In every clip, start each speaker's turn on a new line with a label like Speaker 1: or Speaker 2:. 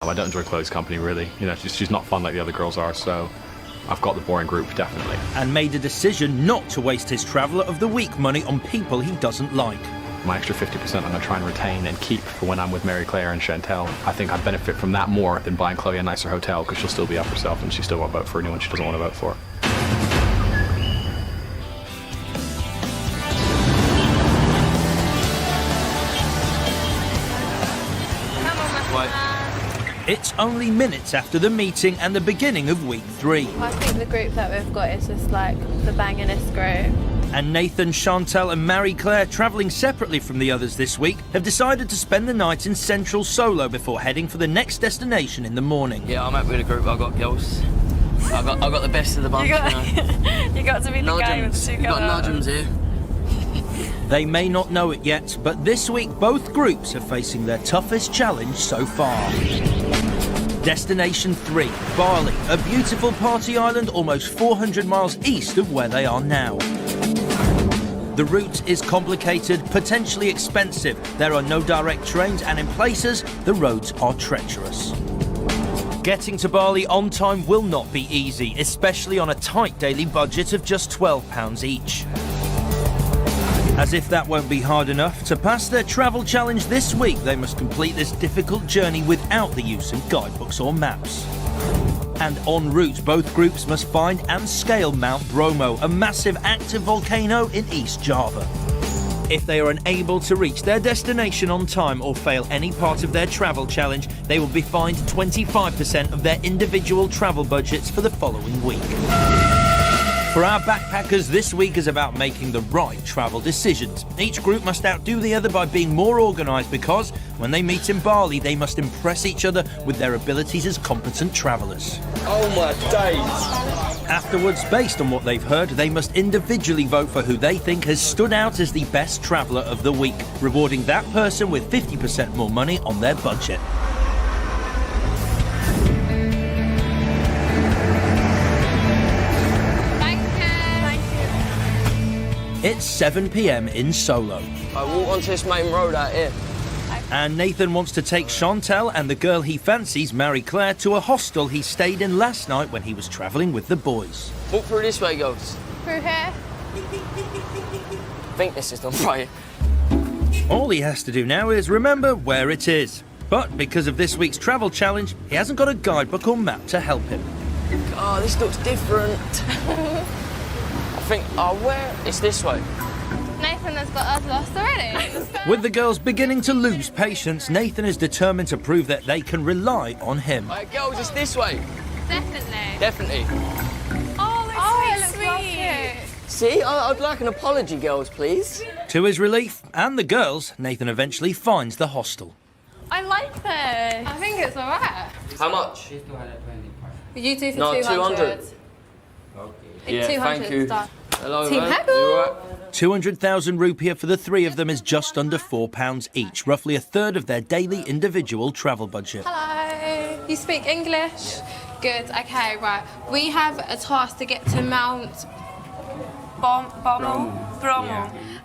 Speaker 1: I don't enjoy Chloe's company, really. You know, she's not fun like the other girls are, so I've got the boring group, definitely.
Speaker 2: And made a decision not to waste his Traveller of the Week money on people he doesn't like.
Speaker 1: My extra 50% I'm going to try and retain and keep for when I'm with Mary Claire and Chantel. I think I'd benefit from that more than buying Chloe a nicer hotel, because she'll still be up herself and she still won't vote for anyone she doesn't want to vote for.
Speaker 2: It's only minutes after the meeting and the beginning of week 3.
Speaker 3: I think the group that we've got is just like the bangingest group.
Speaker 2: And Nathan, Chantel and Mary Claire, travelling separately from the others this week, have decided to spend the night in Central solo before heading for the next destination in the morning.
Speaker 4: Yeah, I'm happy with the group I've got, girls. I got the best of the bunch,
Speaker 3: you got to be the guy with two
Speaker 4: You got Nudgems here.
Speaker 2: They may not know it yet, but this week both groups are facing their toughest challenge so far. Destination 3, Bali, a beautiful party island almost 400 miles east of where they are now. The route is complicated, potentially expensive. There are no direct trains, and in places, the roads are treacherous. Getting to Bali on time will not be easy, especially on a tight daily budget of just £12 each. As if that won't be hard enough, to pass their travel challenge this week, they must complete this difficult journey without the use of guidebooks or maps. And en route, both groups must find and scale Mount Bromo, a massive active volcano in East Java. If they are unable to reach their destination on time or fail any part of their travel challenge, they will be fined 25% of their individual travel budgets for the following week. For our backpackers, this week is about making the right travel decisions. Each group must outdo the other by being more organised because, when they meet in Bali, they must impress each other with their abilities as competent travellers.
Speaker 4: Oh my days!
Speaker 2: Afterwards, based on what they've heard, they must individually vote for who they think has stood out as the best traveller of the week, rewarding that person with 50% more money on their budget. It's 7 p.m. in Solo.
Speaker 4: I walk onto this main road out here.
Speaker 2: And Nathan wants to take Chantel and the girl he fancies, Mary Claire, to a hostel he stayed in last night when he was travelling with the boys.
Speaker 4: Walk through this way, girls.
Speaker 3: Through here?
Speaker 4: I think this is the right.
Speaker 2: All he has to do now is remember where it is. But because of this week's travel challenge, he hasn't got a guidebook or map to help him.
Speaker 4: Oh, this looks different. I think, where? It's this way.
Speaker 3: Nathan has got us lost already.
Speaker 2: With the girls beginning to lose patience, Nathan is determined to prove that they can rely on him.
Speaker 4: Right, girls, it's this way.
Speaker 3: Definitely.
Speaker 4: Definitely.
Speaker 3: Oh, it looks sweet.
Speaker 4: See, I'd like an apology, girls, please.
Speaker 2: To his relief, and the girls, Nathan eventually finds the hostel.
Speaker 3: I like this. I think it's all right.
Speaker 4: How much?
Speaker 3: You do for
Speaker 4: No,
Speaker 3: 200.
Speaker 4: 200. Yeah,
Speaker 3: 200
Speaker 4: thank you.
Speaker 3: start.
Speaker 4: Hello,
Speaker 3: Team
Speaker 4: man.
Speaker 3: Haggle.
Speaker 4: You all right?
Speaker 2: 200,000 rupiah for the three of them is just under £4 each, roughly a third of their daily individual travel budget.
Speaker 3: Hello. You speak English? Good. Okay, right. We have a task to get to Mount Bromo.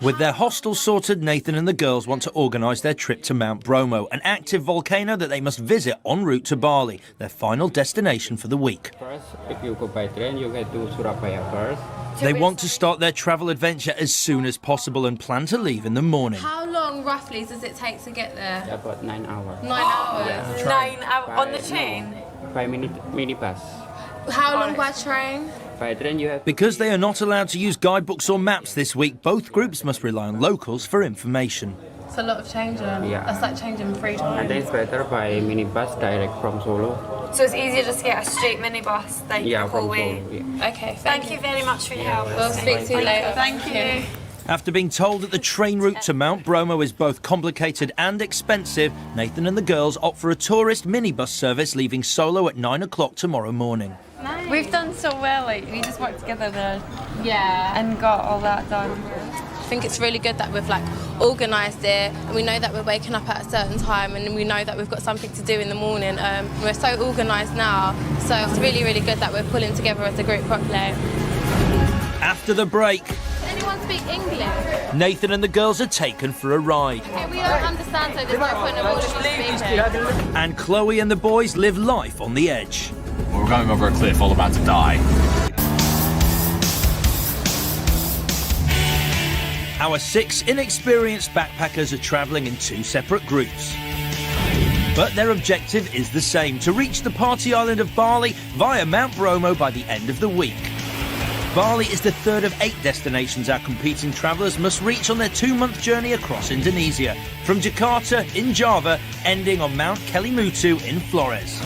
Speaker 2: With their hostel sorted, Nathan and the girls want to organise their trip to Mount Bromo, an active volcano that they must visit en route to Bali, their final destination for the week.
Speaker 5: First, if you go by train, you get to Surabaya first.
Speaker 2: They want to start their travel adventure as soon as possible and plan to leave in the morning.
Speaker 3: How long, roughly, does it take to get there?
Speaker 5: About 9 hours.
Speaker 3: 9 hours.
Speaker 6: 9 hours on the train?
Speaker 5: 5-minute minibus.
Speaker 3: How long by train?
Speaker 5: By train, you have.
Speaker 2: Because they are not allowed to use guidebooks or maps this week, both groups must rely on locals for information.
Speaker 3: It's a lot of changing.
Speaker 5: Yeah.
Speaker 3: That's like changing 3 times.
Speaker 5: And then it's better by minibus direct from Solo.
Speaker 6: So it's easier just to get a straight minibus that you
Speaker 5: Yeah,
Speaker 6: can
Speaker 5: from
Speaker 6: call
Speaker 5: Solo.
Speaker 6: with.
Speaker 5: Yeah.
Speaker 3: Okay,
Speaker 6: Thank you very much for your help.
Speaker 3: We'll speak to you later.
Speaker 6: Thank you.
Speaker 2: After being told that the train route to Mount Bromo is both complicated and expensive, Nathan and the girls opt for a tourist minibus service leaving Solo at 9 o'clock tomorrow morning.
Speaker 6: Nice. We've done so well, like, we just worked together there
Speaker 3: Yeah.
Speaker 6: and got all that done.
Speaker 3: I think it's really good that we've like organised it, and we know that we're waking up at a certain time, and we know that we've got something to do in the morning. We're so organised now, so it's really, really good that we're pulling together as a group properly.
Speaker 2: After the break,
Speaker 3: Anyone speak English.
Speaker 2: Nathan and the girls are taken for a ride.
Speaker 3: Okay, we don't understand, so there's no point of all of you speaking.
Speaker 2: And Chloe and the boys live life on the edge.
Speaker 1: We're going over a cliff, all about to die.
Speaker 2: Our 6 inexperienced backpackers are travelling in 2 separate groups. But their objective is the same, to reach the party island of Bali via Mount Bromo by the end of the week. Bali is the 3rd of 8 destinations our competing travellers must reach on their 2-month journey across Indonesia, from Jakarta in Java, ending on Mount Kelimutu in Flores.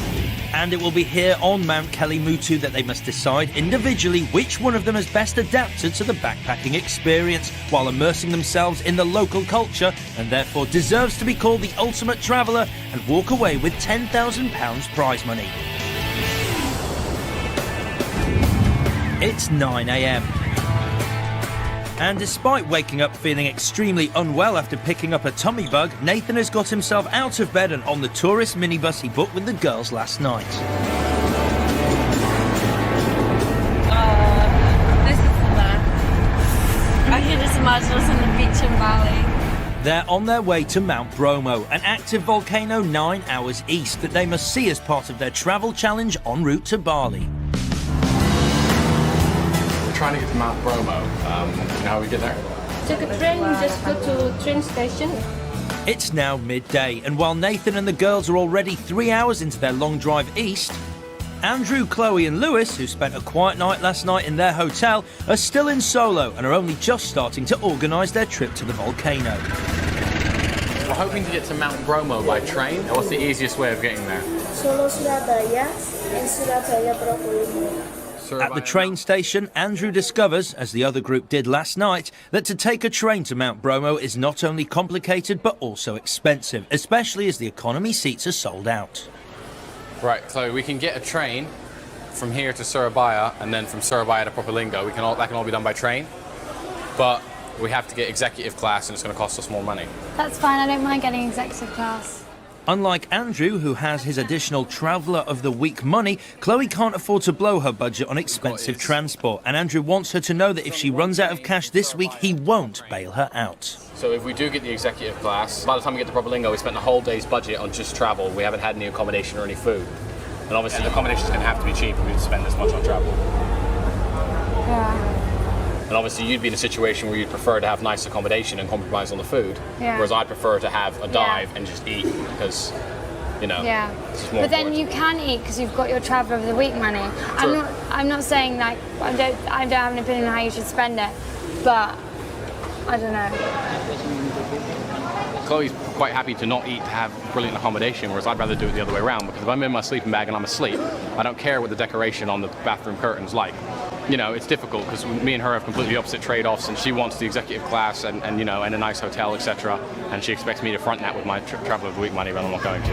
Speaker 2: And it will be here on Mount Kelimutu that they must decide individually which one of them has best adapted to the backpacking experience while immersing themselves in the local culture, and therefore deserves to be called the ultimate traveller and walk away with £10,000 prize money. It's 9 a.m. And despite waking up feeling extremely unwell after picking up a tummy bug, Nathan has got himself out of bed and on the tourist minibus he booked with the girls last night.
Speaker 6: This is hilarious. I can just imagine us on the beach in Bali.
Speaker 2: They're on their way to Mount Bromo, an active volcano 9 hours east that they must see as part of their travel challenge en route to Bali.
Speaker 1: Trying to get to Mount Bromo. You know how we get there?
Speaker 7: Take a train, just go to train station.
Speaker 2: It's now midday, and while Nathan and the girls are already 3 hours into their long drive east, Andrew, Chloe and Lewis, who spent a quiet night last night in their hotel, are still in Solo and are only just starting to organise their trip to the volcano.
Speaker 1: We're hoping to get to Mount Bromo by train. What's the easiest way of getting there?
Speaker 8: Solo Surabaya and Surabaya Probolinggo.
Speaker 2: At the train station, Andrew discovers, as the other group did last night, that to take a train to Mount Bromo is not only complicated but also expensive, especially as the economy seats are sold out.
Speaker 1: Right, so we can get a train from here to Surabaya, and then from Surabaya to Probolinggo. That can all be done by train, but we have to get executive class, and it's going to cost us more money.
Speaker 9: That's fine, I don't mind getting executive class.
Speaker 2: Unlike Andrew, who has his additional Traveller of the Week money, Chloe can't afford to blow her budget on expensive transport, and Andrew wants her to know that if she runs out of cash this week, he won't bail her out.
Speaker 1: So if we do get the executive class, by the time we get to Probolinggo, we spent the whole day's budget on just travel. We haven't had any accommodation or any food. And obviously the accommodation is going to have to be cheap if we spend this much on travel.
Speaker 9: Yeah.
Speaker 1: And obviously you'd be in a situation where you'd prefer to have nice accommodation and compromise on the food, whereas I'd prefer to have a dive and just eat because, you know, it's just more
Speaker 9: But then
Speaker 1: important.
Speaker 9: you can eat because you've got your Traveller of the Week money. I'm not saying like I don't have an opinion on how you should spend it, but I don't know.
Speaker 1: Chloe's quite happy to not eat to have brilliant accommodation, whereas I'd rather do it the other way around, because if I'm in my sleeping bag and I'm asleep, I don't care what the decoration on the bathroom curtain's like. You know, it's difficult because me and her have completely opposite trade-offs, and she wants the executive class and you know, and a nice hotel, etc. And she expects me to front that with my Traveller of the Week money, but I'm not going to.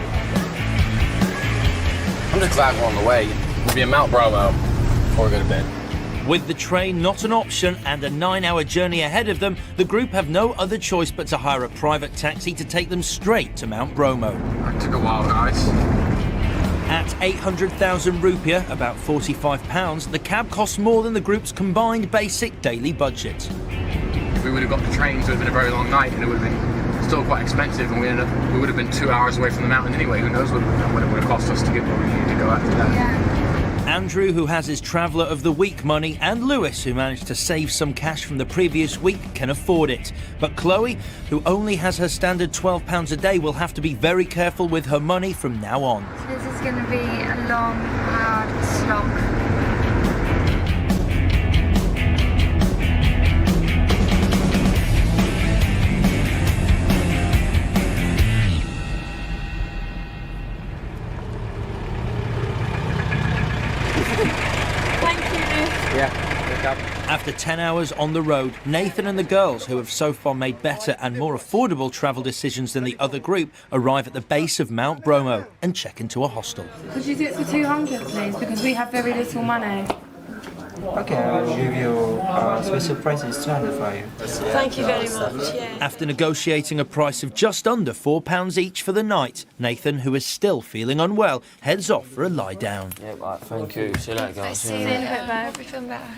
Speaker 1: I'm just glad we're on the way. We'll be in Mount Bromo before we go to bed.
Speaker 2: With the train not an option and a 9-hour journey ahead of them, the group have no other choice but to hire a private taxi to take them straight to Mount Bromo.
Speaker 1: That took a while, guys.
Speaker 2: At 800,000 rupiah, about £45, the cab costs more than the group's combined basic daily budget.
Speaker 1: If we would have got the train, it would have been a very long night, and it would have been still quite expensive, and we would have been 2 hours away from the mountain anyway. Who knows what it would have cost us to get where we needed to go after that.
Speaker 9: Yeah.
Speaker 2: Andrew, who has his Traveller of the Week money, and Lewis, who managed to save some cash from the previous week, can afford it. But Chloe, who only has her standard £12 a day, will have to be very careful with her money from now on.
Speaker 9: This is going to be a long, hard slog. After
Speaker 2: 10 hours on the road, Nathan and the girls, who have so far made better and more affordable travel decisions than the other group, arrive at the base of Mount Bromo and check into a hostel.
Speaker 6: Could you do it for 200, please? Because we have very little money.
Speaker 10: Okay, I'll give you special price is 200 for you.
Speaker 6: Thank you very much. Yeah.
Speaker 2: After negotiating a price of just under £4 each for the night, Nathan, who is still feeling unwell, heads off for a lie down.
Speaker 4: Yeah, right, thank you. See you later, guys.
Speaker 6: See you in a bit, babe. You feel better?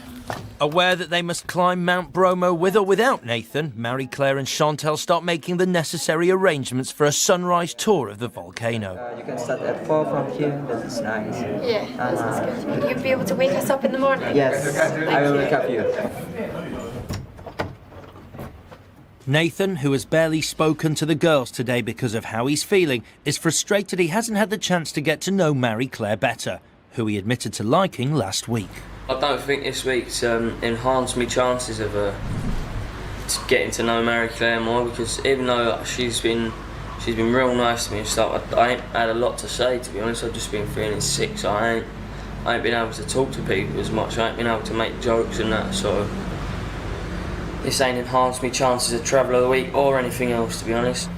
Speaker 2: Aware that they must climb Mount Bromo with or without Nathan, Marie Claire and Chantal start making the necessary arrangements for a sunrise tour of the volcano.
Speaker 10: You can start at 4 from here, that is nice.
Speaker 6: Yeah, that's good. You'll be able to wake us up in the morning?
Speaker 10: Yes, I will wake up you.
Speaker 2: Nathan, who has barely spoken to the girls today because of how he's feeling, is frustrated he hasn't had the chance to get to know Marie Claire better, who he admitted to liking last week.
Speaker 4: I don't think this week's enhanced my chances of getting to know Marie Claire more, because even though she's been real nice to me and stuff, I ain't had a lot to say, to be honest. I've just been feeling sick, so I ain't been able to talk to people as much. I ain't been able to make jokes and that, so this ain't enhanced my chances of travel of the week or anything else, to be honest.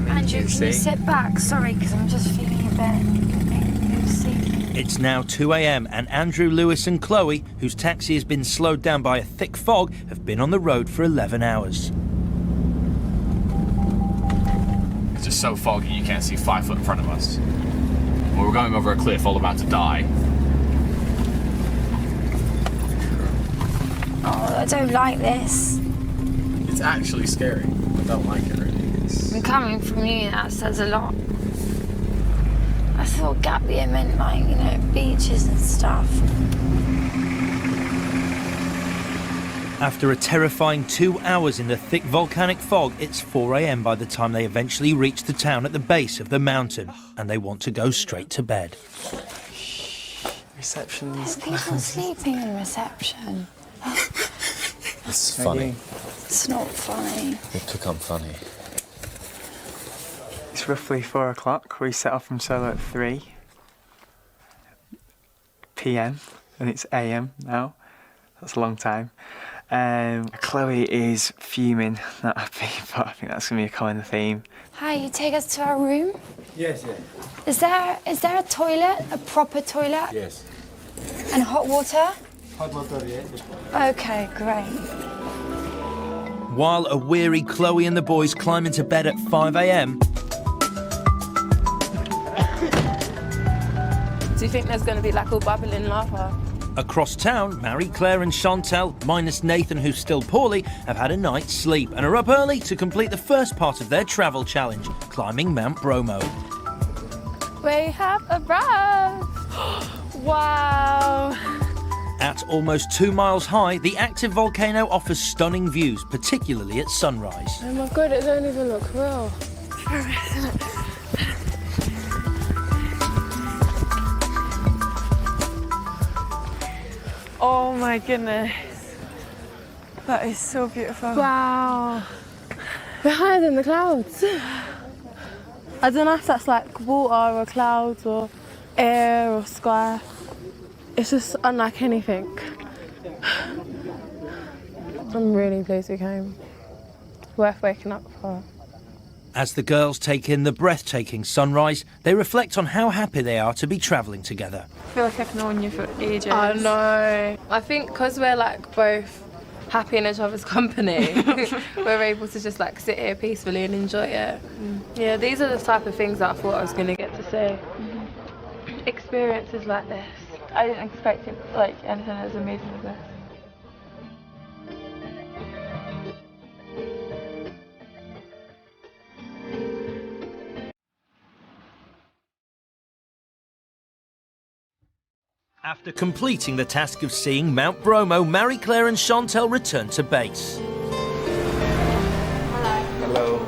Speaker 9: Andrew, can you sit back? Sorry, because I'm just feeling a bit sick.
Speaker 2: It's now 2 a.m. and Andrew, Lewis and Chloe, whose taxi has been slowed down by a thick fog, have been on the road for 11 hours.
Speaker 1: It's just so foggy you can't see 5 foot in front of us. Well, we're going over a cliff, all about to die.
Speaker 9: Oh, I don't like this.
Speaker 1: It's actually scary. I don't like it really.
Speaker 9: And coming from you, that says a lot. I thought Gambia meant, like, you know, beaches and stuff.
Speaker 2: After a terrifying 2 hours in the thick volcanic fog, it's 4 a.m. by the time they eventually reach the town at the base of the mountain, and they want to go straight to bed.
Speaker 10: Reception's
Speaker 9: There's people sleeping in reception.
Speaker 11: It's funny.
Speaker 9: It's not funny.
Speaker 11: It become funny.
Speaker 10: It's roughly 4 o'clock. We set off from Solo at 3 p.m. and it's a.m. now. That's a long time. Chloe is fuming, not happy, but I think that's going to be a common theme.
Speaker 9: Hi, you take us to our room?
Speaker 11: Yes, yes.
Speaker 9: Is there a toilet, a proper toilet?
Speaker 11: Yes.
Speaker 9: And hot water?
Speaker 11: Hot water, yes.
Speaker 9: Okay, great.
Speaker 2: While a weary Chloe and the boys climb into bed at 5 a.m.
Speaker 3: Do you think there's going to be like all bubbling lava?
Speaker 2: Across town, Marie Claire and Chantal, minus Nathan who's still poorly, have had a night's sleep and are up early to complete the first part of their travel challenge, climbing Mount Bromo.
Speaker 3: We have arrived! Wow!
Speaker 2: At almost 2 miles high, the active volcano offers stunning views, particularly at sunrise.
Speaker 3: Oh my god, it don't even look real. Oh my goodness. That is so beautiful. Wow. We're higher than the clouds. I don't know if that's like water or clouds or air or sky. It's just unlike anything. I'm really pleased we came. Worth waking up for.
Speaker 2: As the girls take in the breathtaking sunrise, they reflect on how happy they are to be travelling together.
Speaker 6: I feel like I've known you for ages.
Speaker 3: I know. I think because we're like both happy in each other's company, we're able to just like sit here peacefully and enjoy it. Yeah, these are the type of things that I thought I was going to get to see. Experiences like this. I didn't expect it like anything as amazing as this.
Speaker 2: After completing the task of seeing Mount Bromo, Marie Claire and Chantal return to base.
Speaker 3: Hello.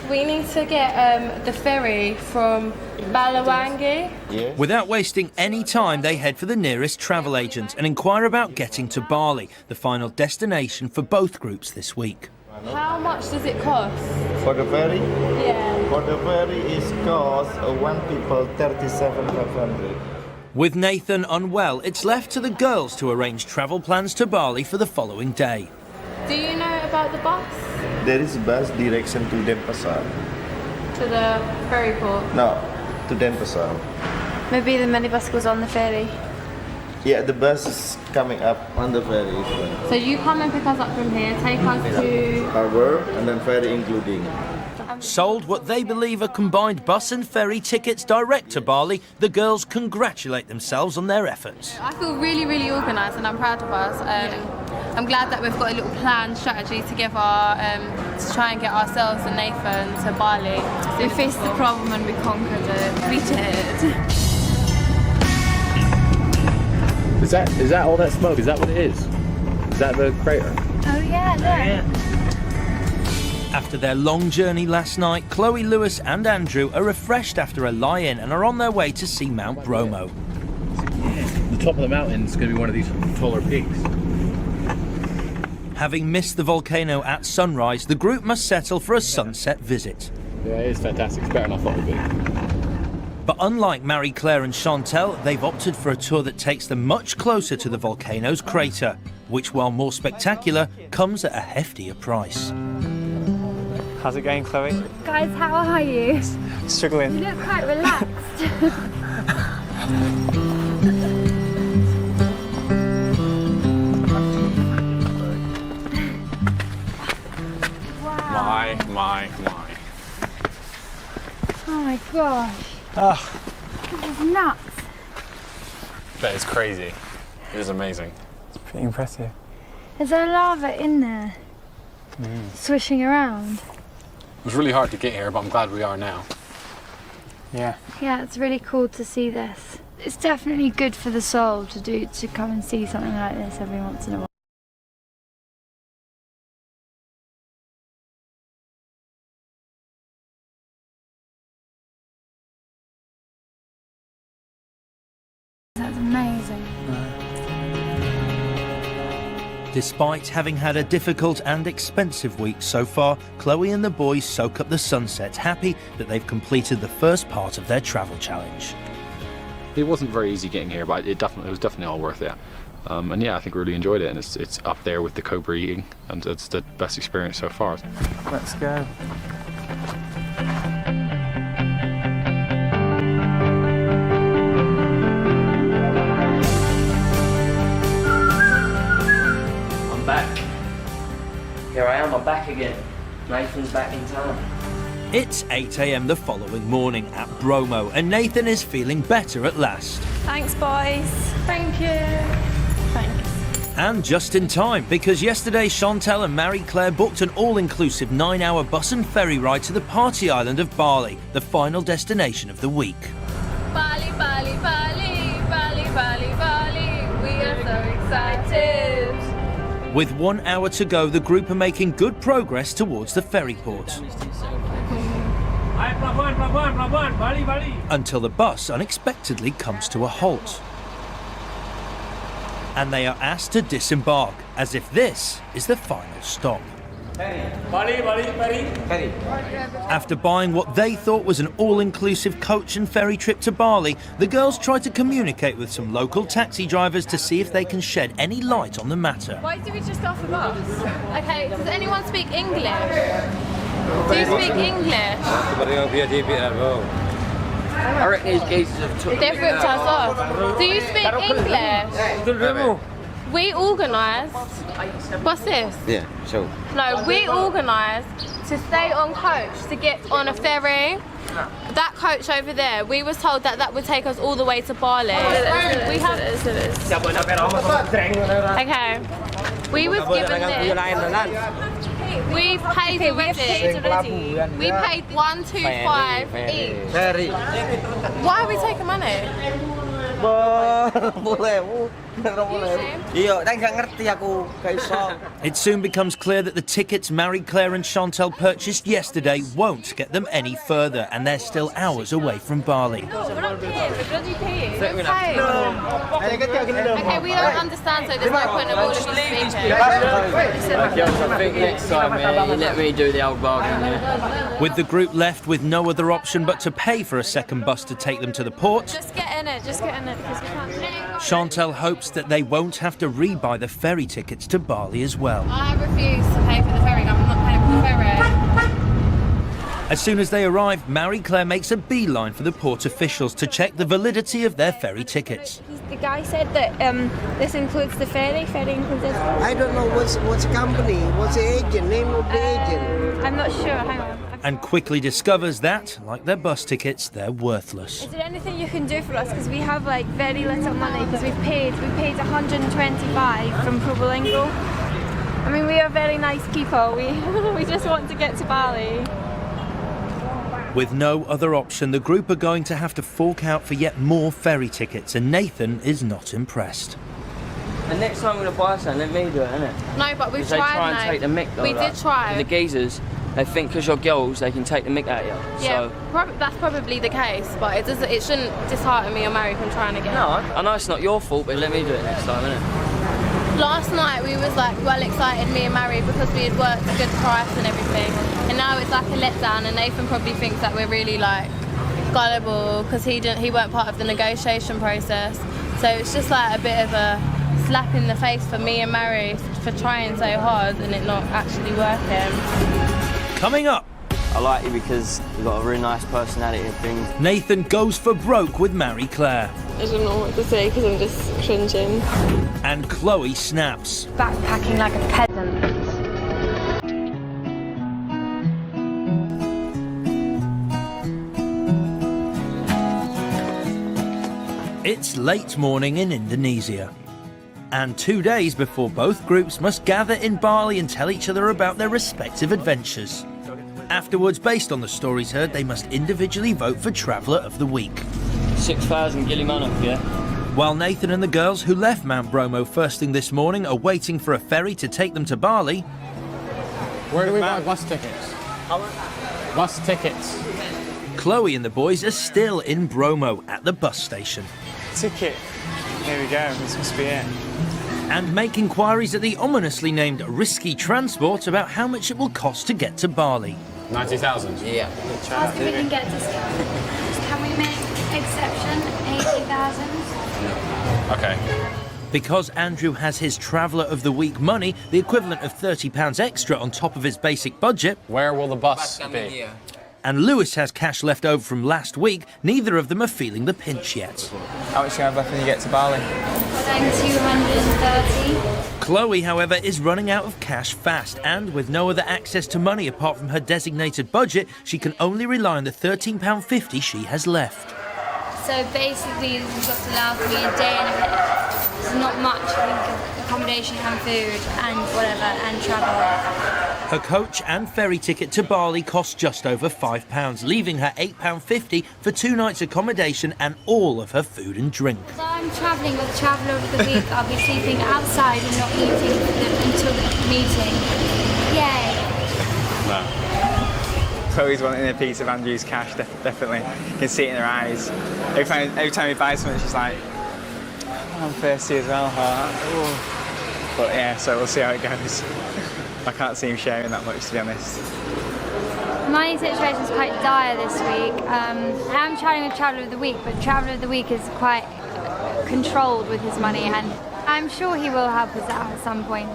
Speaker 3: We need to get the ferry from Balawangi.
Speaker 11: Yes.
Speaker 2: Without wasting any time, they head for the nearest travel agent and inquire about getting to Bali, the final destination for both groups this week.
Speaker 3: How much does it cost?
Speaker 11: For the ferry?
Speaker 3: Yeah.
Speaker 11: For the ferry is cost one people 37,500.
Speaker 2: With Nathan unwell, it's left to the girls to arrange travel plans to Bali for the following day.
Speaker 3: Do you know about the bus?
Speaker 11: There is bus direction to Denpasar.
Speaker 3: To the ferry port?
Speaker 11: No, to Denpasar.
Speaker 6: Maybe the minibus goes on the ferry.
Speaker 11: Yeah, the bus is coming up on the ferry.
Speaker 6: So you come and pick us up from here, take us to...
Speaker 11: Harbour and then ferry including.
Speaker 2: Sold what they believe are combined bus and ferry tickets direct to Bali, the girls congratulate themselves on their efforts.
Speaker 3: I feel really, really organised and I'm proud of us. I'm glad that we've got a little plan, strategy together to try and get ourselves and Nathan to Bali. We faced the problem and we conquered it. We did.
Speaker 1: Is that all that smoke? Is that what it is? Is that the crater?
Speaker 9: Oh yeah, look.
Speaker 2: After their long journey last night, Chloe, Lewis and Andrew are refreshed after a lie-in and are on their way to see Mount Bromo.
Speaker 1: The top of the mountain is going to be one of these taller peaks.
Speaker 2: Having missed the volcano at sunrise, the group must settle for a sunset visit.
Speaker 1: Yeah, it is fantastic. It's better than I thought it would be.
Speaker 2: But unlike Marie-Claire and Chantel, they've opted for a tour that takes them much closer to the volcano's crater, which, while more spectacular, comes at a heftier price.
Speaker 10: How's it going, Chloe?
Speaker 9: Guys, how are you?
Speaker 10: Struggling.
Speaker 9: You look quite relaxed.
Speaker 1: My.
Speaker 9: Oh my gosh.
Speaker 10: Oh,
Speaker 9: This is nuts.
Speaker 1: That is crazy. It is amazing.
Speaker 10: it's pretty impressive.
Speaker 9: Is there lava in there? Swishing around?
Speaker 1: It was really hard to get here, but I'm glad we are now.
Speaker 10: Yeah.
Speaker 9: Yeah, it's really cool to see this. It's definitely good for the soul to come and see something like this every once in a while. That's amazing.
Speaker 2: Despite having had a difficult and expensive week so far, Chloe and the boys soak up the sunset, happy that they've completed the first part of their travel challenge.
Speaker 1: It wasn't very easy getting here, but it was definitely all worth it. And yeah, I think we really enjoyed it, and it's up there with the cobra eating, and it's the best experience so far.
Speaker 10: Let's go.
Speaker 4: I'm back. Here I am, I'm back again. Nathan's back in town.
Speaker 2: It's 8 a.m. the following morning at Bromo, and Nathan is feeling better at last.
Speaker 6: Thanks, boys. Thank you. Thanks.
Speaker 2: And just in time, because yesterday Chantel and Marie-Claire booked an all-inclusive 9-hour bus and ferry ride to the party island of Bali, the final destination of the week.
Speaker 3: Bali, Bali, Bali, Bali, Bali, Bali. We are so excited.
Speaker 2: With 1 hour to go, the group are making good progress towards the ferry port. Until the bus unexpectedly comes to a halt. And they are asked to disembark, as if this is the final stop. After buying what they thought was an all-inclusive coach and ferry trip to Bali, the girls tried to communicate with some local taxi drivers to see if they can shed any light on the matter.
Speaker 3: Why did we just go off the bus? Okay, does anyone speak English? Do you speak English?
Speaker 4: I reckon these geezers have took
Speaker 3: They've ripped us off. Do you speak English? We organised. What's this?
Speaker 11: Yeah, so.
Speaker 3: No, we organised to stay on coach to get on a ferry. That coach over there, we was told that that would take us all the way to Bali. We have. Okay. We was given this. We paid already. We paid 125 each. Why are we taking money?
Speaker 2: It soon becomes clear that the tickets Marie-Claire and Chantel purchased yesterday won't get them any further, and they're still hours away from Bali.
Speaker 3: We're not paying, we're bloody paying. We're paid. Okay, we don't understand, so there's no point in all of you speaking.
Speaker 4: I think next time you let me do the old bargain.
Speaker 2: With the group left with no other option but to pay for a second bus to take them to the port,
Speaker 3: Just get in it, because we can't.
Speaker 2: Chantel hopes that they won't have to re-buy the ferry tickets to Bali as well.
Speaker 3: I refuse to pay for the ferry. I'm not paying for the ferry.
Speaker 2: As soon as they arrive, Marie-Claire makes a beeline for the port officials to check the validity of their ferry tickets.
Speaker 9: The guy said that this includes the ferry includes this.
Speaker 12: I don't know what's the company, what's the agent, name of the agent.
Speaker 9: I'm not sure, hang on.
Speaker 2: And quickly discovers that, like their bus tickets, they're worthless.
Speaker 9: Is there anything you can do for us? Because we have like very little money because we paid 125 from Provolinggo. I mean, we are very nice people. We just want to get to Bali.
Speaker 2: With no other option, the group are going to have to fork out for yet more ferry tickets, and Nathan is not impressed.
Speaker 4: And next time we're going to buy something, let me do it, innit?
Speaker 3: No, but we've
Speaker 4: They
Speaker 3: tried
Speaker 4: try and
Speaker 3: now.
Speaker 4: take the mick, though.
Speaker 3: We did try.
Speaker 4: The geezers, they think because you're girls, they can take the mick out of you.
Speaker 3: Yeah,
Speaker 4: So,
Speaker 3: that's probably the case, but it shouldn't dishearten me or Mary from trying again.
Speaker 4: no, I know it's not your fault, but let me do it next time, innit?
Speaker 3: Last night we was like well excited, me and Mary, because we had worked a good price and everything. And now it's like a letdown, and Nathan probably thinks that we're really like gullible because he weren't part of the negotiation process. So it's just like a bit of a slap in the face for me and Mary for trying so hard and it not actually working.
Speaker 2: Coming up,
Speaker 4: I like you because you've got a really nice personality and things.
Speaker 2: Nathan goes for broke with Marie-Claire.
Speaker 3: I don't know what to say because I'm just cringing.
Speaker 2: And Chloe snaps.
Speaker 9: Backpacking like a peasant.
Speaker 2: It's late morning in Indonesia. And 2 days before both groups must gather in Bali and tell each other about their respective adventures. Afterwards, based on the stories heard, they must individually vote for Traveller of the Week.
Speaker 4: 6,000 Gilimanuk, yeah?
Speaker 2: While Nathan and the girls who left Mount Bromo first thing this morning are waiting for a ferry to take them to Bali.
Speaker 1: Where do we buy bus tickets? Bus tickets.
Speaker 2: Chloe and the boys are still in Bromo at the bus station.
Speaker 10: Ticket. Here we go, this must be it.
Speaker 2: And make inquiries at the ominously named Risky Transport about how much it will cost to get to Bali.
Speaker 1: 90,000.
Speaker 4: Yeah.
Speaker 9: Ask if we can get a discount. Can we make exception 80,000?
Speaker 1: Okay.
Speaker 2: Because Andrew has his Traveller of the Week money, the equivalent of £30 extra on top of his basic budget.
Speaker 1: Where will the bus be?
Speaker 2: And Lewis has cash left over from last week, neither of them are feeling the pinch yet.
Speaker 10: How much do you have left when you get to Bali?
Speaker 9: Then 230.
Speaker 2: Chloe, however, is running out of cash fast, and with no other access to money apart from her designated budget, she can only rely on the £13.50 she has left.
Speaker 9: So basically, you've got to allow for me a day and a bit. It's not much. I think accommodation and food and whatever and travel.
Speaker 2: Her coach and ferry ticket to Bali cost just over £5, leaving her £8.50 for 2 nights accommodation and all of her food and drink.
Speaker 9: So I'm travelling with Traveller of the Week. I'll be sleeping outside and not eating until the meeting. Yay!
Speaker 1: No.
Speaker 10: Chloe's wanting a piece of Andrew's cash, definitely. You can see it in her eyes. Every time we buy something, she's like, I'm thirsty as well, huh? But yeah, so we'll see how it goes. I can't see him sharing that much, to be honest.
Speaker 9: My situation's quite dire this week. I am travelling with Traveller of the Week, but Traveller of the Week is quite controlled with his money, and I'm sure he will help us out at some point.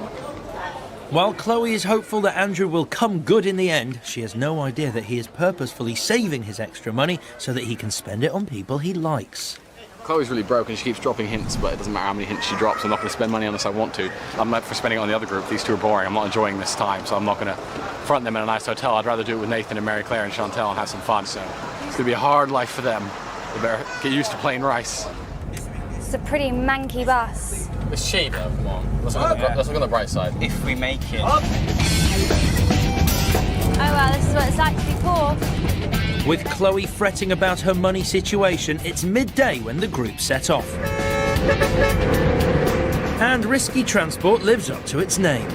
Speaker 2: While Chloe is hopeful that Andrew will come good in the end, she has no idea that he is purposefully saving his extra money so that he can spend it on people he likes.
Speaker 1: Chloe's really broke and she keeps dropping hints, but it doesn't matter how many hints she drops. I'm not going to spend money unless I want to. I'm up for spending it on the other group. These two are boring. I'm not enjoying this time, so I'm not going to front them in a nice hotel. I'd rather do it with Nathan and Mary Claire and Chantel and have some fun. So it's going to be a hard life for them. They better get used to plain rice.
Speaker 9: It's a pretty manky bus.
Speaker 1: It's cheap though, come on. Let's look on the bright side.
Speaker 10: If we make it.
Speaker 9: Oh well, this is what it's like to be poor.
Speaker 2: With Chloe fretting about her money situation, it's midday when the group set off. And Risky Transport lives up to its name.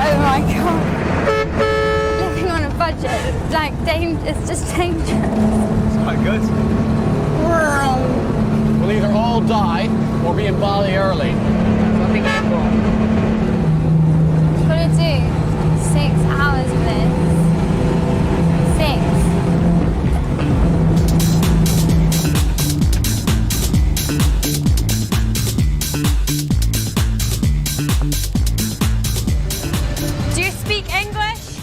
Speaker 9: Oh my god. Living on a budget, it's just dangerous.
Speaker 10: It's quite good.
Speaker 1: We'll either all die or be in Bali early. So be careful.
Speaker 9: What do I do? 6 hours of this. 6.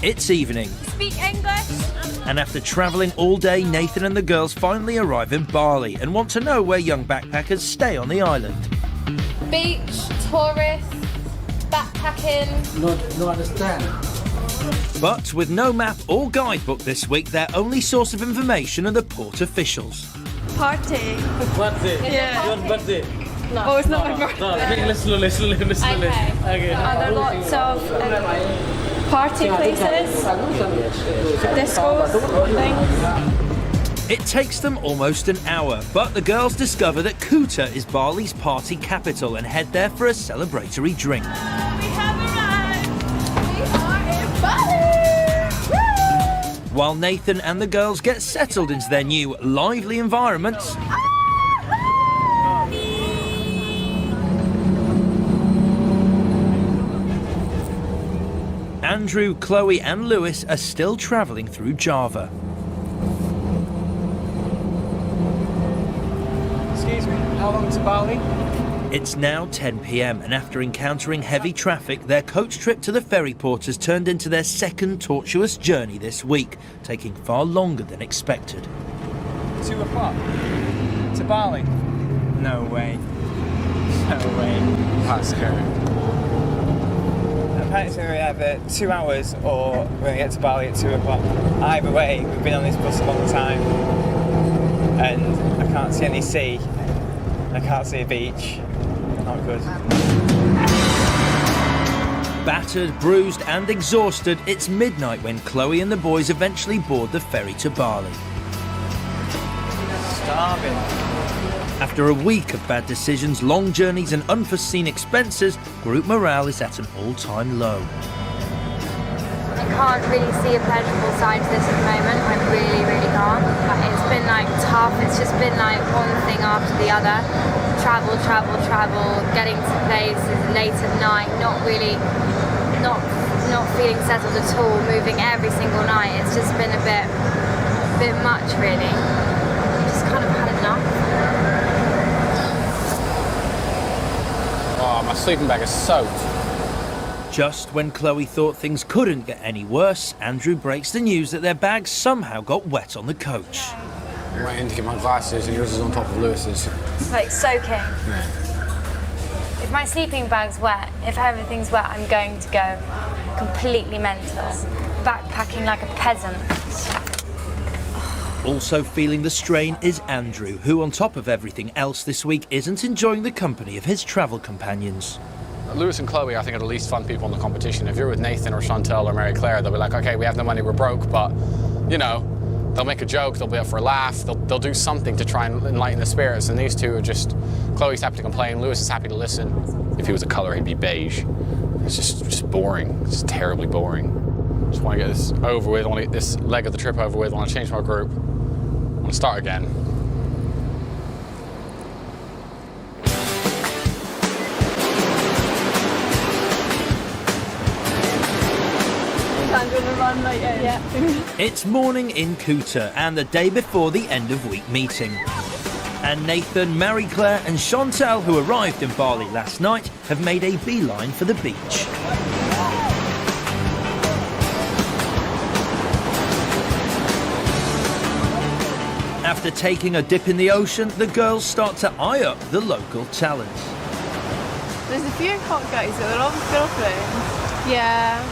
Speaker 2: it's evening.
Speaker 9: Speak English.
Speaker 2: And after travelling all day, Nathan and the girls finally arrive in Bali and want to know where young backpackers stay on the island.
Speaker 3: Beach, tourists, backpacking.
Speaker 11: No understand.
Speaker 2: But with no map or guidebook this week, their only source of information are the port officials.
Speaker 6: Party.
Speaker 11: Birthday.
Speaker 6: Yeah.
Speaker 11: Your birthday.
Speaker 6: No. Oh, it's not my birthday.
Speaker 11: No, slowly.
Speaker 6: Okay. Are there lots of party places? Discos? Things?
Speaker 2: It takes them almost an hour, but the girls discover that Kuta is Bali's party capital and head there for a celebratory drink.
Speaker 6: We have arrived! We are in Bali! Woo!
Speaker 2: While Nathan and the girls get settled into their new, lively environments, Andrew, Chloe and Lewis are still travelling through Java.
Speaker 10: Excuse me, how long to Bali?
Speaker 2: It's now 10 p.m. and after encountering heavy traffic, their coach trip to the ferry port has turned into their second tortuous journey this week, taking far longer than expected.
Speaker 10: 2 o'clock? To Bali? No way. No way.
Speaker 1: That's scary.
Speaker 10: Apparently we're either 2 hours or we're going to get to Bali at 2 o'clock. Either way, we've been on this bus a long time and I can't see any sea. I can't see a beach. Not good.
Speaker 2: Battered, bruised and exhausted, it's midnight when Chloe and the boys eventually board the ferry to Bali.
Speaker 10: Starving.
Speaker 2: After a week of bad decisions, long journeys and unforeseen expenses, group morale is at an all-time low.
Speaker 9: I can't really see a pleasurable side to this at the moment. I really, really can't. It's been like tough. It's just been like one thing after the other. Travel, getting to places late at night, not feeling settled at all, moving every single night. It's just been a bit much really. I've just kind of had enough.
Speaker 1: Oh, my sleeping bag is soaked.
Speaker 2: Just when Chloe thought things couldn't get any worse, Andrew breaks the news that their bags somehow got wet on the coach.
Speaker 1: I went in to get my glasses and yours is on top of Lewis's.
Speaker 9: Like soaking.
Speaker 1: Yeah.
Speaker 9: If my sleeping bag's wet, if everything's wet, I'm going to go completely mental. Backpacking like a peasant.
Speaker 2: Also feeling the strain is Andrew, who on top of everything else this week isn't enjoying the company of his travel companions.
Speaker 1: Lewis and Chloe, I think, are the least fun people in the competition. If you're with Nathan or Chantel or Mary Claire, they'll be like, okay, we have no money, we're broke, but, you know, they'll make a joke, they'll be up for a laugh, they'll do something to try and enlighten the spirits, and these two are just, Chloe's happy to complain, Lewis is happy to listen. If he was a colour, he'd be beige. It's just boring, it's just terribly boring. Just want to get this over with, I want to get this leg of the trip over with, I want to change my group, I want to start again. It's morning in Kuta and the day before the end of week meeting. And Nathan, Mary Claire and Chantal, who arrived in Bali last night, have made a beeline for the beach. After taking a dip in the ocean, the girls start to eye up the local talent.
Speaker 3: There's a few hot guys that are all girlfriends. Yeah.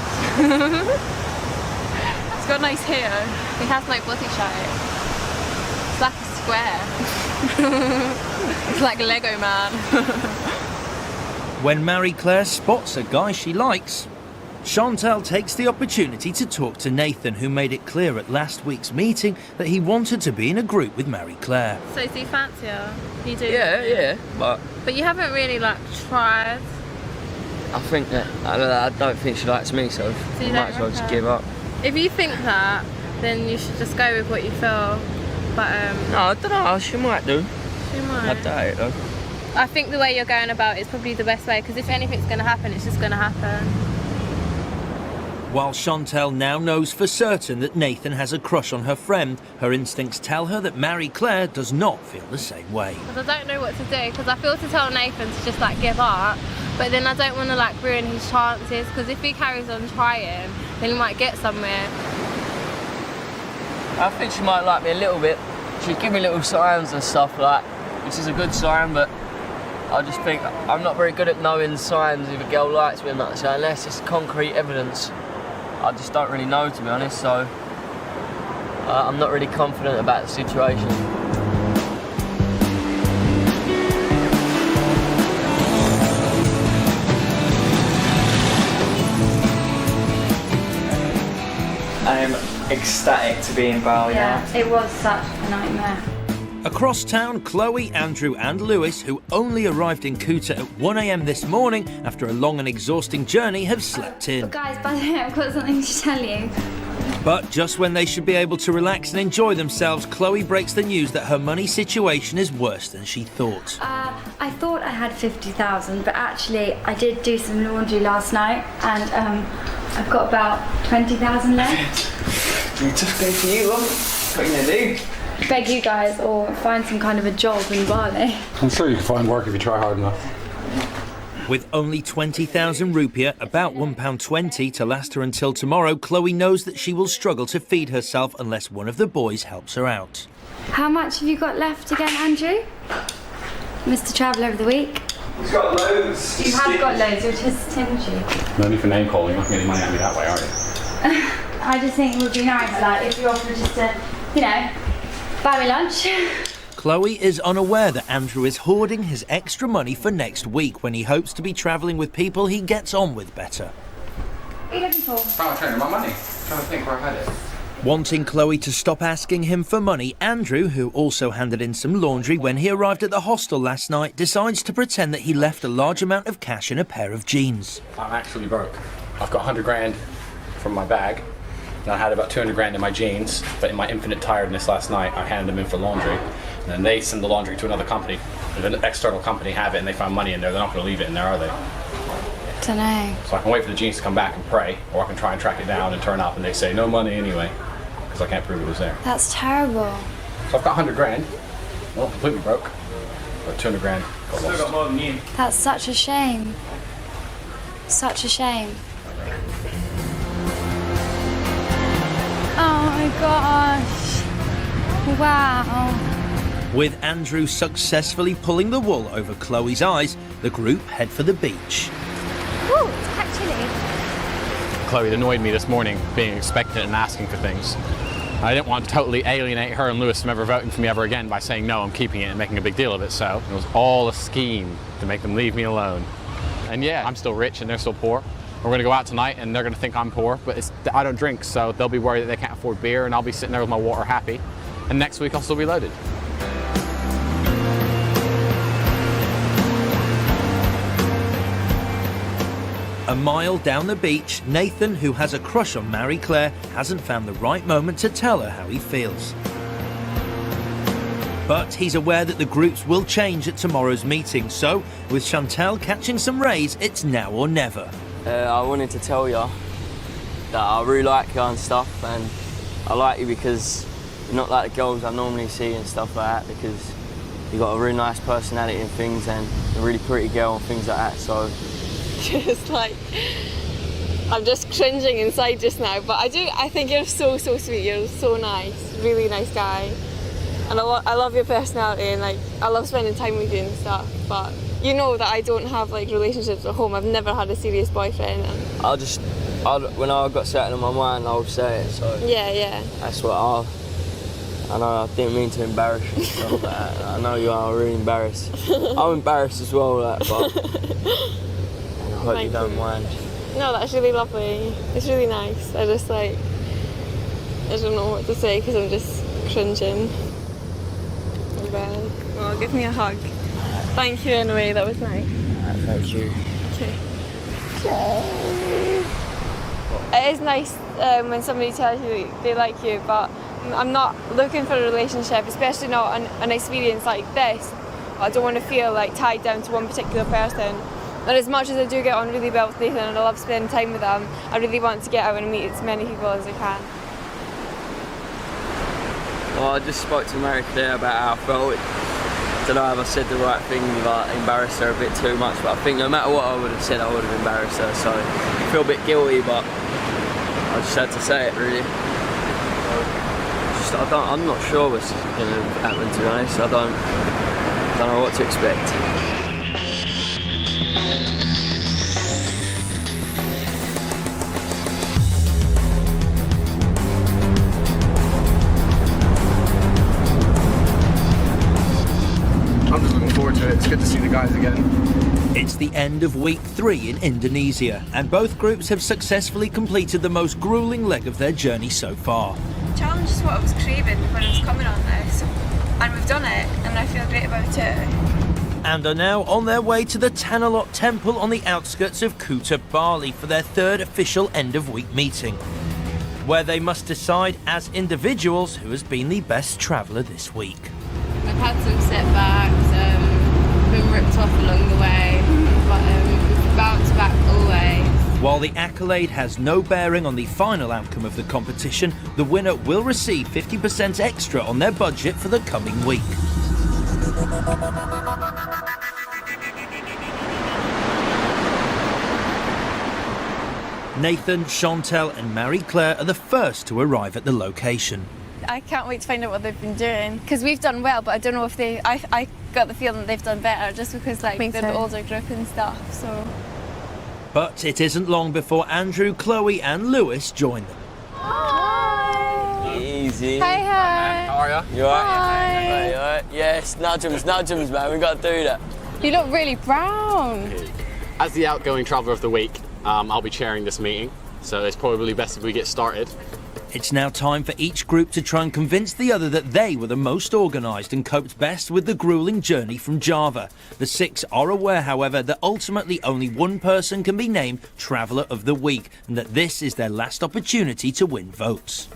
Speaker 3: He's got nice hair. He has like bloody shite. It's like a square. It's like a Lego man.
Speaker 2: When Mary Claire spots a guy she likes, Chantal takes the opportunity to talk to Nathan, who made it clear at last week's meeting that he wanted to be in a group with Mary Claire.
Speaker 3: So do you fancy her? You do?
Speaker 4: Yeah, but
Speaker 3: you haven't really like tried.
Speaker 4: I think that I don't think she likes me, so I might as well just give up.
Speaker 3: If you think that, then you should just go with what you feel. But
Speaker 4: no, I don't know. She might do.
Speaker 3: She might.
Speaker 4: I doubt it though.
Speaker 3: I think the way you're going about it is probably the best way, because if anything's going to happen, it's just going to happen.
Speaker 2: While Chantel now knows for certain that Nathan has a crush on her friend, her instincts tell her that Marie-Claire does not feel the same way.
Speaker 3: Because I don't know what to do, because I feel to tell Nathan to just like give up, but then I don't want to like ruin his chances, because if he carries on trying, then he might get somewhere.
Speaker 4: I think she might like me a little bit. She'd give me little signs and stuff like, which is a good sign, but I just think I'm not very good at knowing signs if a girl likes me or not, so unless it's concrete evidence, I just don't really know, to be honest, so I'm not really confident about the situation.
Speaker 10: I am ecstatic to be in Bali now.
Speaker 9: Yeah, it was such a nightmare.
Speaker 2: Across town, Chloe, Andrew and Lewis, who only arrived in Kuta at 1 a.m. this morning after a long and exhausting journey, have slept in.
Speaker 9: Guys, by the way, I've got something to tell you.
Speaker 2: But just when they should be able to relax and enjoy themselves, Chloe breaks the news that her money situation is worse than she thought.
Speaker 9: I thought I had 50,000, but actually I did do some laundry last night and I've got about 20,000 left.
Speaker 10: It's a tough day for you, what are you going to do?
Speaker 9: Beg you guys or find some kind of a job in Bali.
Speaker 1: I'm sure you can find work if you try hard enough.
Speaker 2: With only 20,000 rupiah, about £1.20 to last her until tomorrow, Chloe knows that she will struggle to feed herself unless one of the boys helps her out.
Speaker 9: How much have you got left again, Andrew? Mr. Traveller of the Week.
Speaker 10: He's got loads.
Speaker 9: You have got loads, you're just stingy.
Speaker 1: No need for name calling, you're not getting money out of me that way, are you?
Speaker 9: I just think it would be nice, like, if you offered just to, you know, buy me lunch.
Speaker 2: Chloe is unaware that Andrew is hoarding his extra money for next week when he hopes to be travelling with people he gets on with better.
Speaker 9: What are you looking for?
Speaker 1: I'm trying to my money. I'm trying to think where I had it.
Speaker 2: Wanting Chloe to stop asking him for money, Andrew, who also handed in some laundry when he arrived at the hostel last night, decides to pretend that he left a large amount of cash in a pair of jeans.
Speaker 1: I'm actually broke. I've got 100 grand from my bag, and I had about 200 grand in my jeans, but in my infinite tiredness last night, I handed them in for laundry, and then they send the laundry to another company. If an external company have it and they find money in there, they're not going to leave it in there, are they?
Speaker 9: Dunno.
Speaker 1: So I can wait for the jeans to come back and pray, or I can try and track it down and turn up and they say no money anyway, because I can't prove it was there.
Speaker 9: That's terrible.
Speaker 1: So I've got 100 grand. Well, completely broke. But 200 grand got lost.
Speaker 10: Still got more than you.
Speaker 9: That's such a shame. Such a shame. Oh my gosh. Wow.
Speaker 2: With Andrew successfully pulling the wool over Chloe's eyes, the group head for the beach.
Speaker 9: Ooh, it's quite chilly.
Speaker 1: Chloe annoyed me this morning, being expectant and asking for things. I didn't want to totally alienate her and Lewis from ever voting for me ever again by saying no, I'm keeping it and making a big deal of it, so it was all a scheme to make them leave me alone. And yeah, I'm still rich and they're still poor. We're gonna go out tonight and they're gonna think I'm poor, but I don't drink, so they'll be worried that they can't afford beer and I'll be sitting there with my water happy. And next week I'll still be loaded.
Speaker 2: A mile down the beach, Nathan, who has a crush on Marie-Claire, hasn't found the right moment to tell her how he feels. But he's aware that the groups will change at tomorrow's meeting, so with Chantel catching some rays, it's now or never.
Speaker 4: I wanted to tell you that I really like you and stuff, and I like you because you're not like the girls I normally see and stuff like that, because you've got a really nice personality and things, and a really pretty girl and things like that, so...
Speaker 6: Just like, I'm just cringing inside just now, but I think you're so sweet, you're so nice, really nice guy. And I love your personality, and like, I love spending time with you and stuff, but you know that I don't have like relationships at home. I've never had a serious boyfriend. And
Speaker 4: when I got something on my mind, I'll say it, so...
Speaker 6: Yeah.
Speaker 4: That's what I know I didn't mean to embarrass you and stuff like that. I know you are really embarrassed. I'm embarrassed as well, like, but... I hope you don't mind.
Speaker 6: No, that's really lovely. It's really nice. I don't know what to say because I'm just cringing. Well, give me a hug. Thank you anyway, that was nice.
Speaker 4: Thank you.
Speaker 6: Okay. It is nice when somebody tells you they like you, but I'm not looking for a relationship, especially not an experience like this. I don't want to feel like tied down to one particular person. And as much as I do get on really well with Nathan and I love spending time with him, I really want to get out and meet as many people as I can.
Speaker 4: Well, I just spoke to Mary Claire about how I felt. I don't know if I said the right thing, like embarrassed her a bit too much, but I think no matter what I would have said, I would have embarrassed her, so I feel a bit guilty, but I just had to say it, really. I'm not sure what's going to happen, to be honest. I don't know what to expect.
Speaker 1: I'm just looking forward to it. It's good to see the guys again.
Speaker 2: It's the end of week 3 in Indonesia, and both groups have successfully completed the most grueling leg of their journey so far.
Speaker 6: Challenge is what I was craving when I was coming on this, and we've done it, and I feel great about it.
Speaker 2: And are now on their way to the Tanalot Temple on the outskirts of Kuta, Bali for their 3rd official end-of-week meeting, where they must decide as individuals who has been the best traveller this week.
Speaker 3: We've had some setbacks, been ripped off along the way, but we've bounced back always.
Speaker 2: While the accolade has no bearing on the final outcome of the competition, the winner will receive 50% extra on their budget for the coming week. Nathan, Chantel and Marie Claire are the first to arrive at the location.
Speaker 6: I can't wait to find out what they've been doing, because we've done well, but I don't know if I got the feeling that they've done better just because like they're an older group and stuff, so.
Speaker 2: But it isn't long before Andrew, Chloe and Lewis join them.
Speaker 6: Hi!
Speaker 4: Easy.
Speaker 6: Hi, hi!
Speaker 1: How are you?
Speaker 4: You alright?
Speaker 6: Hi!
Speaker 4: Hey, you alright? Yes, nudge 'ems, man, we got to do that.
Speaker 6: You look really brown.
Speaker 1: As the outgoing traveller of the week, I'll be chairing this meeting, so it's probably best if we get started.
Speaker 2: It's now time for each group to try and convince the other that they were the most organised and coped best with the gruelling journey from Java. The 6 are aware, however, that ultimately only one person can be named Traveller of the Week, and that this is their last opportunity to win votes.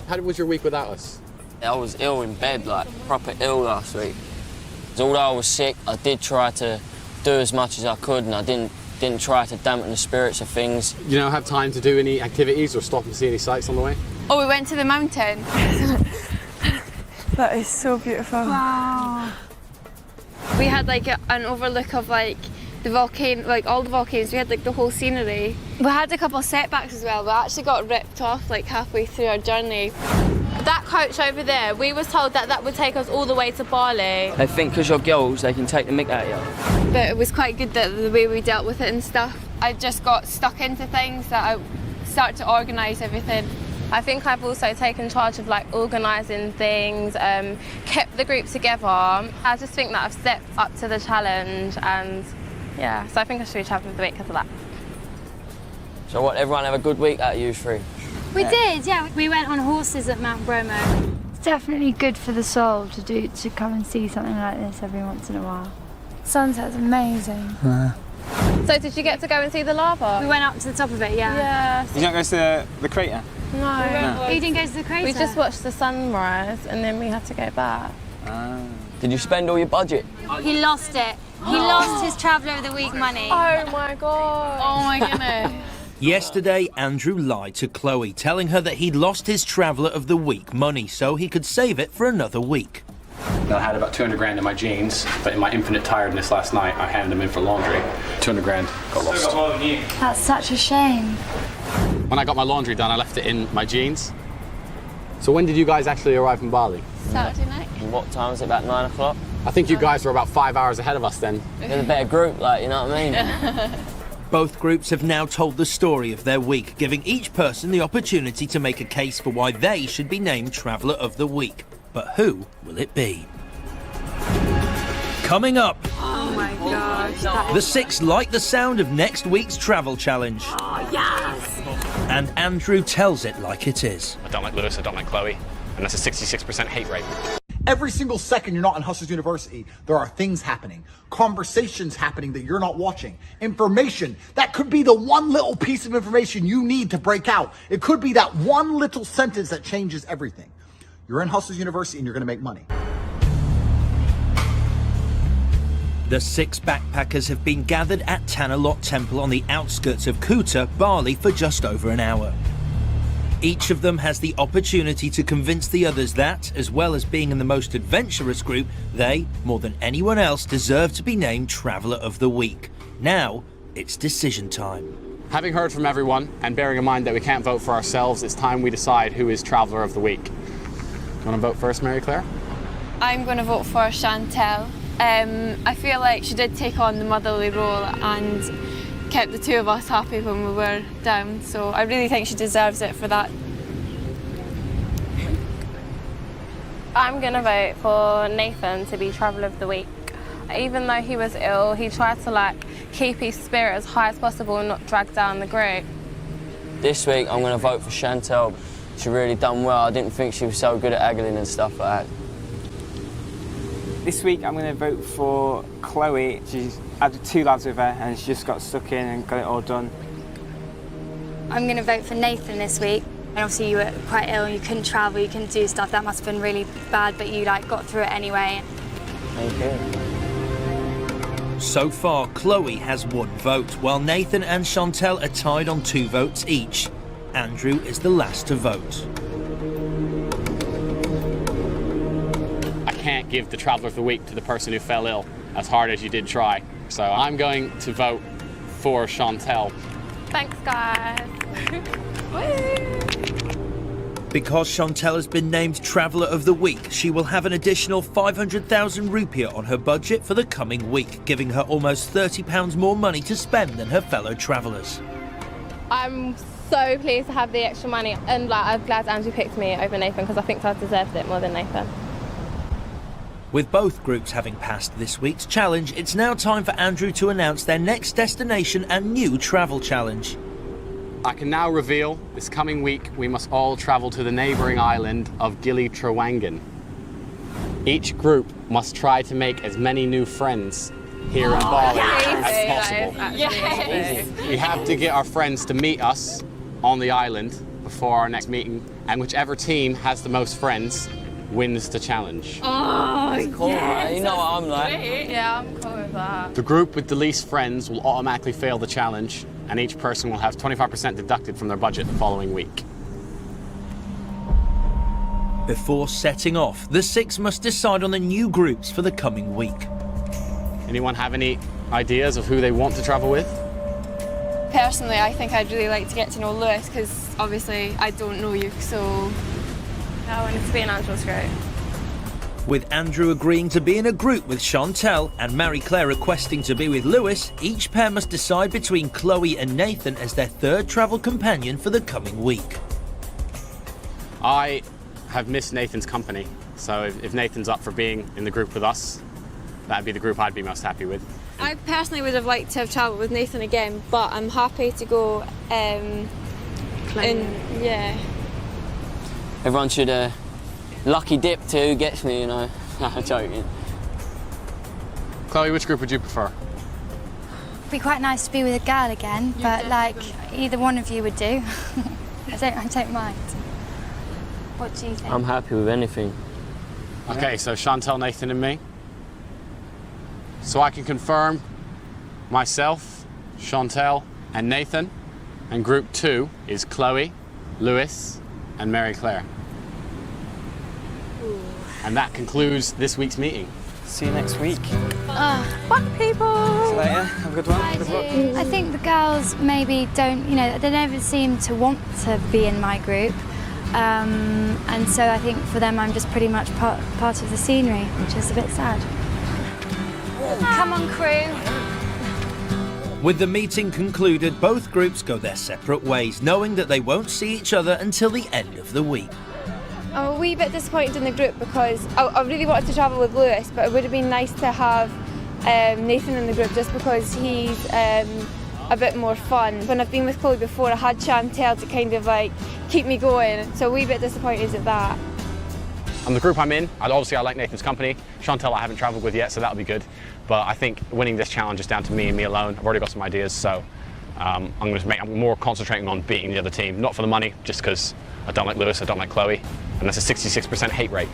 Speaker 1: How was your week without us?
Speaker 4: I was ill in bed, like proper ill last week. Although I was sick, I did try to do as much as I could, and I didn't try to dampen the spirits of things.
Speaker 1: You don't have time to do any activities or stop and see any sights on the way?
Speaker 6: Oh, we went to the mountain. That is so beautiful. Wow. We had like an overlook of like the volcano, like all the volcanoes. We had like the whole scenery. We had a couple of setbacks as well. We actually got ripped off like halfway through our journey.
Speaker 3: That coach over there, we was told that that would take us all the way to Bali.
Speaker 4: They think because you're girls, they can take the mick out of you.
Speaker 6: But it was quite good that the way we dealt with it and stuff. I just got stuck into things that I started to organise everything.
Speaker 3: I think I've also taken charge of like organising things, kept the group together. I just think that I've stepped up to the challenge, and yeah, so I think I should be Traveller of the Week because of that.
Speaker 4: So what, everyone have a good week out of you 3?
Speaker 9: We did, yeah. We went on horses at Mount Bromo. It's definitely good for the soul to come and see something like this every once in a while. Sunset's amazing.
Speaker 3: So did you get to go and see the lava?
Speaker 9: We went up to the top of it, yeah.
Speaker 3: Yeah.
Speaker 10: You don't go to the crater?
Speaker 3: No.
Speaker 9: You didn't go to the crater?
Speaker 3: We just watched the sunrise and then we had to go back.
Speaker 4: Did you spend all your budget?
Speaker 9: He lost it. He lost his Traveller of the Week money.
Speaker 3: Oh my god. Oh my goodness.
Speaker 2: Yesterday, Andrew lied to Chloe, telling her that he'd lost his Traveller of the Week money so he could save it for another week.
Speaker 1: I had about 200 grand in my jeans, but in my infinite tiredness last night, I handed them in for laundry. 200 grand got lost.
Speaker 9: That's such a shame.
Speaker 1: When I got my laundry done, I left it in my jeans. So when did you guys actually arrive in Bali?
Speaker 6: Saturday night.
Speaker 4: And what time was it, about 9 o'clock?
Speaker 1: I think you guys were about 5 hours ahead of us then.
Speaker 4: You're the better group, like, you know what I mean?
Speaker 2: Both groups have now told the story of their week, giving each person the opportunity to make a case for why they should be named Traveller of the Week. But who will it be? Coming up,
Speaker 3: Oh my gosh.
Speaker 2: the 6 like the sound of next week's travel challenge.
Speaker 3: Oh yes.
Speaker 2: And Andrew tells it like it is.
Speaker 1: I don't like Lewis, I don't like Chloe, and that's a 66% hate rate.
Speaker 13: Every single second you're not in Hustlers University, there are things happening, conversations happening that you're not watching, information that could be the one little piece of information you need to break out. It could be that one little sentence that changes everything. You're in Hustlers University and you're going to make money.
Speaker 2: The 6 backpackers have been gathered at Tanalot Temple on the outskirts of Kuta, Bali for just over an hour. Each of them has the opportunity to convince the others that, as well as being in the most adventurous group, they, more than anyone else, deserve to be named Traveller of the Week. Now, it's decision time.
Speaker 1: Having heard from everyone, and bearing in mind that we can't vote for ourselves, it's time we decide who is Traveller of the Week. Do you want to vote first, Mary Claire?
Speaker 6: I'm going to vote for Chantel. I feel like she did take on the motherly role and kept the two of us happy when we were down, so I really think she deserves it for that.
Speaker 3: I'm going to vote for Nathan to be Traveller of the Week. Even though he was ill, he tried to keep his spirit as high as possible and not drag down the group.
Speaker 4: This week I'm going to vote for Chantel. She really done well. I didn't think she was so good at haggling and stuff like that.
Speaker 10: This week I'm going to vote for Chloe. She's had 2 lads with her and she just got stuck in and got it all done.
Speaker 9: I'm going to vote for Nathan this week. And obviously you were quite ill and you couldn't travel, you couldn't do stuff. That must have been really bad, but you got through it anyway.
Speaker 4: Thank you.
Speaker 2: So far, Chloe has 1 vote, while Nathan and Chantel are tied on 2 votes each. Andrew is the last to vote.
Speaker 1: I can't give the Traveller of the Week to the person who fell ill, as hard as you did try. So I'm going to vote for Chantel.
Speaker 3: Thanks, guys.
Speaker 2: Because Chantel has been named Traveller of the Week, she will have an additional 500,000 rupiah on her budget for the coming week, giving her almost £30 more money to spend than her fellow travellers.
Speaker 3: I'm so pleased to have the extra money, and I'm glad Andrew picked me over Nathan because I think I deserved it more than Nathan.
Speaker 2: With both groups having passed this week's challenge, it's now time for Andrew to announce their next destination and new travel challenge.
Speaker 1: I can now reveal this coming week we must all travel to the neighbouring island of Gili Trawangan. Each group must try to make as many new friends here in Bali as possible.
Speaker 6: Yes.
Speaker 1: We have to get our friends to meet us on the island before our next meeting, and whichever team has the most friends wins the challenge.
Speaker 6: Oh,
Speaker 4: Cool, right? You know what I'm like.
Speaker 3: Yeah, I'm cool with that.
Speaker 1: The group with the least friends will automatically fail the challenge, and each person will have 25% deducted from their budget the following week.
Speaker 2: Before setting off, the 6 must decide on the new groups for the coming week.
Speaker 1: Anyone have any ideas of who they want to travel with?
Speaker 6: Personally, I think I'd really like to get to know Lewis because obviously I don't know you, so
Speaker 3: I wanted to be in Andrew's group.
Speaker 2: With Andrew agreeing to be in a group with Chantel and Mary Claire requesting to be with Lewis, each pair must decide between Chloe and Nathan as their 3rd travel companion for the coming week.
Speaker 1: I have missed Nathan's company, so if Nathan's up for being in the group with us, that'd be the group I'd be most happy with.
Speaker 6: I personally would have liked to have travelled with Nathan again, but I'm happy to go yeah.
Speaker 4: Everyone should lucky dip to who gets me, you know. I'm joking.
Speaker 1: Chloe, which group would you prefer?
Speaker 9: It'd be quite nice to be with a girl again, but either one of you would do. I don't mind. What do you think?
Speaker 4: I'm happy with anything.
Speaker 1: Okay, so Chantel, Nathan and me. So I can confirm myself, Chantel and Nathan, and group 2 is Chloe, Lewis and Mary Claire.
Speaker 6: Ooh.
Speaker 1: And that concludes this week's meeting.
Speaker 10: See you next week.
Speaker 3: Bye, people.
Speaker 10: See you later. Have a good one. Good luck.
Speaker 9: I think the girls maybe don't, they never seem to want to be in my group. And so I think for them I'm just pretty much part of the scenery, which is a bit sad. Come on, crew.
Speaker 2: With the meeting concluded, both groups go their separate ways, knowing that they won't see each other until the end of the week.
Speaker 6: I'm a wee bit disappointed in the group because I really wanted to travel with Lewis, but it would have been nice to have Nathan in the group just because he's a bit more fun. When I've been with Chloe before, I had Chantel to kind of keep me going, so a wee bit disappointed at that.
Speaker 1: And the group I'm in, I like Nathan's company. Chantel I haven't travelled with yet, so that'll be good. But I think winning this challenge is down to me and me alone. I've already got some ideas, so I'm more concentrating on beating the other team. Not for the money, just because I don't like Lewis, I don't like Chloe, and that's a 66% hate rate.